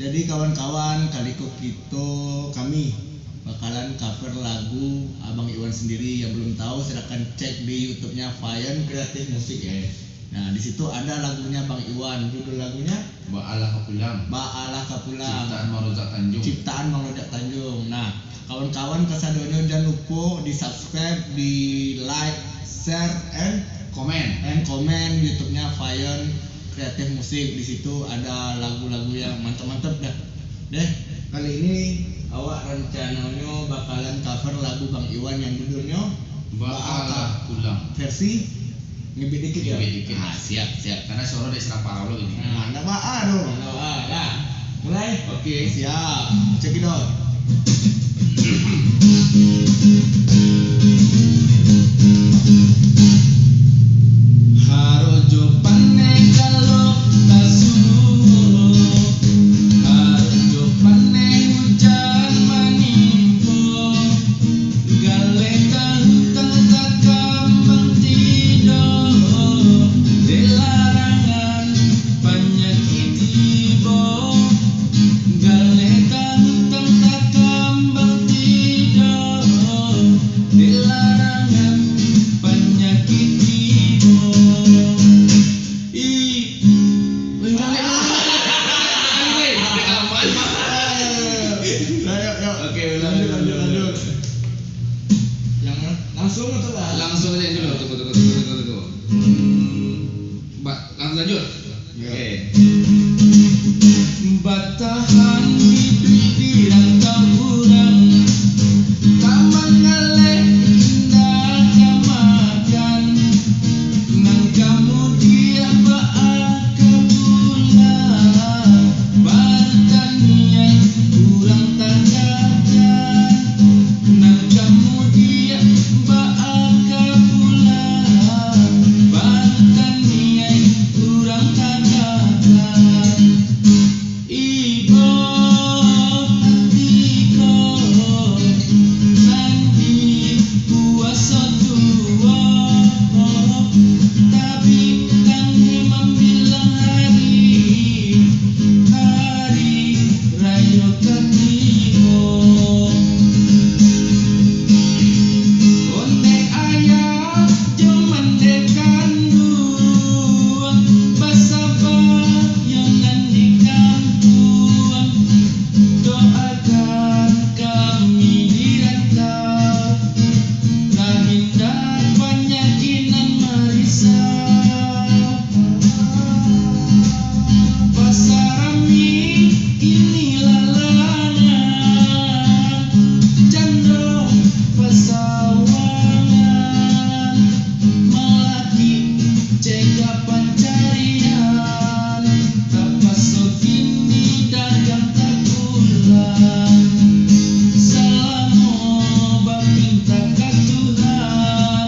Jadi kawan-kawan, kali kami bakalan cover lagu Abang Iwan sendiri. Yang belum tahu silakan cek di YouTube-nya Fayan Kreatif Musik ya. Nah, di situ ada lagunya Bang Iwan. Judul lagunya Ba'alah Kapulang. Ba'alah Kapulang. Ciptaan Mang Rojak Tanjung. Nah, kawan-kawan kesadonyo jangan lupa di subscribe, di like, share, and comment YouTube-nya Fayan Kreatif Musik. Di situ ada lagu-lagu yang mantap-mantap dah. Kali ini awak rencananya bakalan cover lagu Bang Iwan yang judulnya Ba'alah Pulang. Versi ngebit dikit ya. Nah, siap. Karena suara dari Serapara lo gini. Nah, ada ba'a dong. Nah, mulai. Oke. Siap. Check it out. Harojo panai kalau tasuh, harojo panai hujan manimpo, galeta hutang tak kambang tidur, dilarangan penyakit ibu, galeta hutang tak kambang tidur, dilarangan penyakit ibu. Oke, lanjut. Yang langsung atau lah? Langsung aja dulu. Tunggu. Langsung lanjut. Oke. Batahan hidup di rantau urang, taman ngaleh indah kamakan, nang kamu dia baak kebulan, bartan niat urang tandakan, nang kamu dia baak kebulan, bartan niat urang tandakan. Ibu hatiku nanti puasa tua, tapi kami membilang hari raya ketiga. Onde ayah cuman dekandung, basabah yang nanti kampung, doakan kami dirantau, tak hindah penyakitan marisa. Pasarami inilah lalangan, jandong pasawangan, melati cegah pancarian, tak pasok ini dagang tak pulang. Selama meminta ke Tuhan,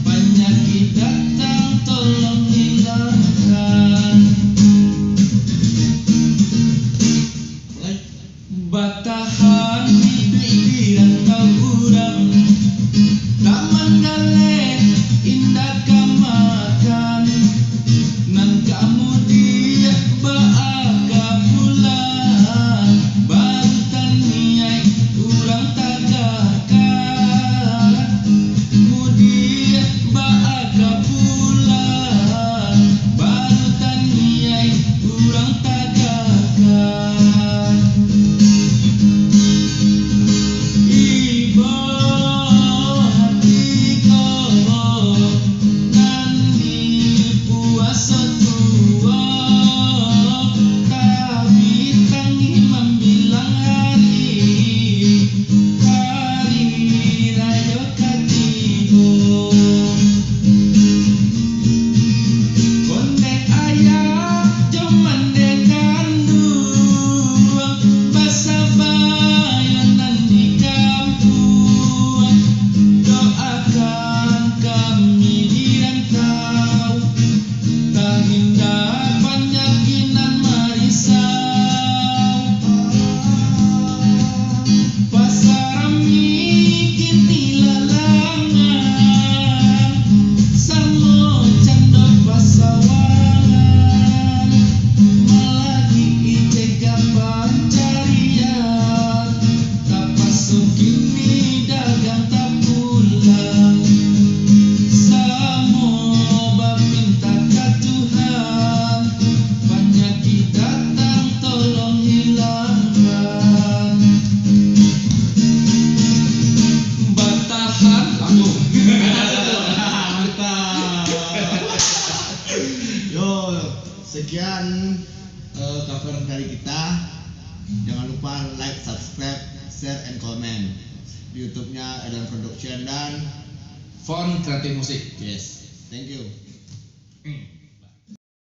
penyakit datang tolong hilangkan. Batahan hidup di rantau urang, taman galeh indah kamakan, nan kamu dia baaka pulang, bartan niat urang tagakan, dia baaka pulang, bartan niat urang tagakan. menyaksikan cover dari kita. Jangan lupa like, subscribe, share, and comment di YouTube-nya Edan Production dan Font Kreatif Musik. yes, thank you.